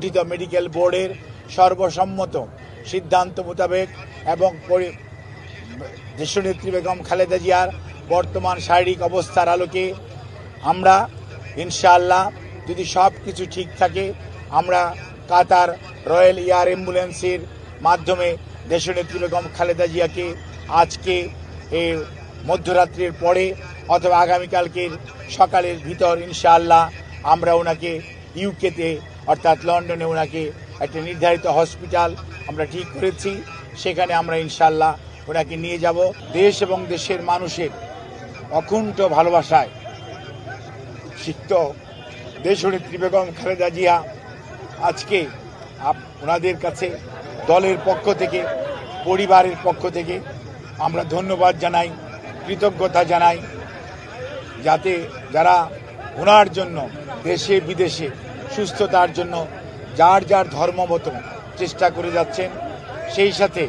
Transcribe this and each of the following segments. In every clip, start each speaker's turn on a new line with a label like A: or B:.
A: গঠিত মেডিকেল বোর্ডের সর্বসম্মত সিদ্ধান্ত মোতাবেক এবং দেশনেত্রী বেগম খালেদা জিয়ার বর্তমান শারীরিক অবস্থার আলোকে আমরা ইনশাআল্লাহ যদি সব কিছু ঠিক থাকে আমরা কাতার রয়্যাল এয়ার অ্যাম্বুলেন্সের মাধ্যমে দেশনেত্রী বেগম খালেদা জিয়াকে আজকে এই মধ্যরাত্রির পরে অথবা আগামীকালকের সকালের ভিতর ইনশাআল্লাহ আমরা ওনাকে ইউকেতে অর্থাৎ লন্ডনে ওনাকে একটা নির্ধারিত হসপিটাল আমরা ঠিক করেছি, সেখানে আমরা ইনশাআল্লাহ ওনাকে নিয়ে যাব। দেশ এবং দেশের মানুষের অকুণ্ঠ ভালোবাসায় সিক্ত দেশনেত্রী বেগম খালেদা জিয়া আজকে ওনাদের কাছে দলের পক্ষ থেকে পরিবারের পক্ষ থেকে আমরা ধন্যবাদ জানাই, কৃতজ্ঞতা জানাই, যাতে যারা ওনার জন্য দেশে বিদেশে সুস্থতার জন্য যার যার ধর্মমত চেষ্টা করে যাচ্ছেন, সেই সাথে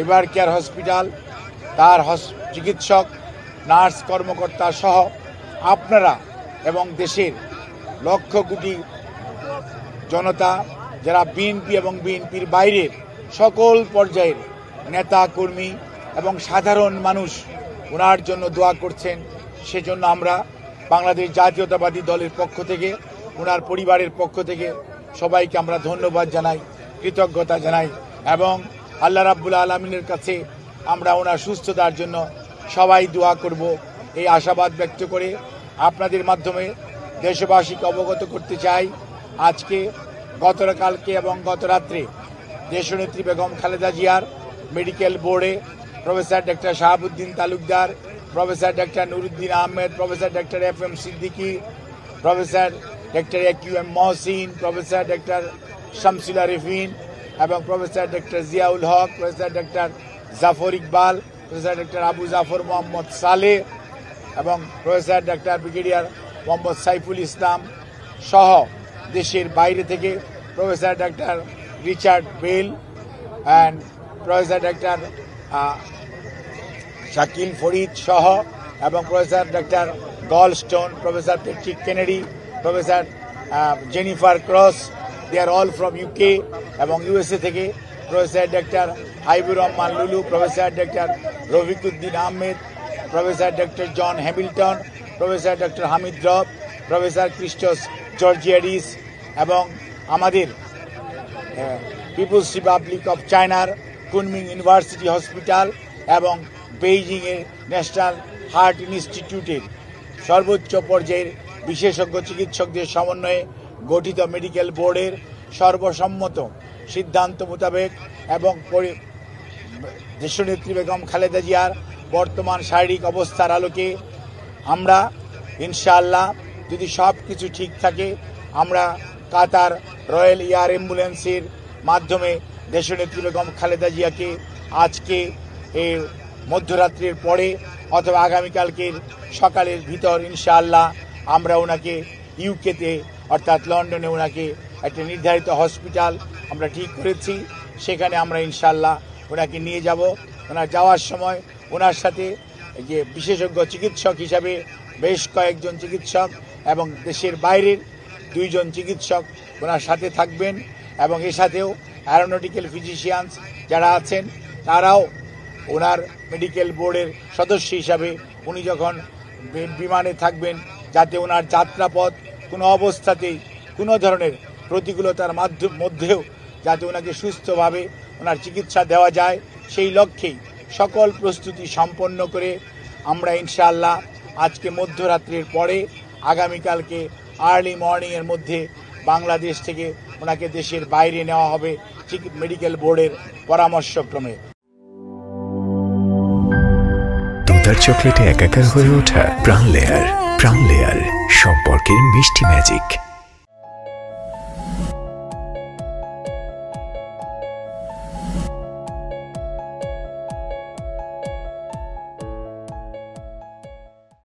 A: এবার কেয়ার হসপিটাল তার চিকিৎসক নার্স কর্মকর্তা সহ আপনারা এবং দেশের লক্ষ কোটি জনতা যারা বিএনপি এবং বিএনপির বাইরের সকল পর্যায়ের নেতা কর্মী এবং সাধারণ মানুষ ওনার জন্য দোয়া করছেন, সেজন্য আমরা বাংলাদেশ জাতীয়তাবাদী দলের পক্ষ থেকে ওনার পরিবারের পক্ষ থেকে সবাইকে আমরা ধন্যবাদ জানাই, কৃতজ্ঞতা জানাই এবং আল্লাহ রাব্বুল আলামিনের কাছে আমরা ওনার সুস্থতার জন্য সবাই দোয়া করব এই আশাবাদ ব্যক্ত করে আপনাদের মাধ্যমে দেশবাসীকে অবগত করতে চাই। আজকে গতকালকে এবং গত রাত্রে দেশনেত্রী বেগম খালেদা জিয়ার মেডিকেল বোর্ডে professor doctor Shahabuddin Talukdar, professor doctor Nuruddin Ahmed, professor doctor FM Siddiqui, professor doctor AQM Mohsin, professor doctor Shamsullah Rifin এবং professor doctor Ziaul Haque, professor doctor Zafar Iqbal, professor doctor Abu Zafar Mohammad Saleh এবং professor doctor brigadier Mohammad Saiful Islam সহ দেশের বাইরে থেকে professor doctor Richard Bell and professor doctor Shakil Farid সহ এবং professor doctor Goldstone, professor Patrick Kennedy, professor Jennifer cross, they are all from UK এবং USA থেকে professor doctor Haibur Rahman Lulu, professor doctor Rafiquddin Ahmed, professor doctor John Hamilton, professor doctor Hamid Rab, professor Christos Georgiadis এবং আমাদের People's Republic of চায়নার Kunming University Hospital এবং বেইজিংয়ের national heart ইনস্টিটিউটের সর্বোচ্চ পর্যায়ের বিশেষজ্ঞ চিকিৎসকদের সমন্বয়ে গঠিত মেডিকেল বোর্ডের সর্বসম্মত সিদ্ধান্ত মোতাবেক এবং দেশনেত্রী বেগম খালেদা জিয়ার বর্তমান শারীরিক অবস্থার আলোকে আমরা ইনশাআল্লাহ যদি সব কিছু ঠিক থাকে আমরা কাতার রয়্যাল এয়ার অ্যাম্বুলেন্সের মাধ্যমে দেশনেত্রী বেগম খালেদা জিয়াকে আজকে এই মধ্যরাত্রির পরে অথবা আগামীকালকের সকালের ভিতর ইনশাআল্লাহ আমরা ওনাকে ইউকেতে অর্থাৎ লন্ডনে ওনাকে একটা নির্ধারিত হসপিটাল আমরা ঠিক করেছি, সেখানে আমরা ইনশাআল্লাহ ওনাকে নিয়ে যাব। ওনার যাওয়ার সময় ওনার সাথে যে বিশেষজ্ঞ চিকিৎসক হিসাবে বেশ কয়েকজন চিকিৎসক এবং দেশের বাইরের 2 জন চিকিৎসক ওনার সাথে থাকবেন এবং এর সাথেও অ্যারোনটিক্যাল ফিজিশিয়ানস যারা আছেন তারাও ওনার মেডিকেল বোর্ডের সদস্য হিসাবে উনি যখন বিমানে থাকবেন যাতে ওনার যাত্রাপথ কোনো অবস্থাতেই কোনো ধরনের প্রতিকূলতার মধ্যেও যাতে ওনাকে সুস্থভাবে ওনার চিকিৎসা দেওয়া যায়, সেই লক্ষ্যেই সকল প্রস্তুতি সম্পন্ন করে আমরা ইনশাআল্লাহ আজকে মধ্যরাত্রির পরে আগামীকালকে আর্লি মর্নিংয়ের মধ্যে বাংলাদেশ থেকে ওনাকে দেশের বাইরে নেওয়া হবে মেডিকেল বোর্ডের পরামর্শক্রমে।
B: দুধার চকলেটে একাকার হয়ে ওঠা প্রাণ লেয়ার সম্পর্কের মিষ্টি ম্যাজিক।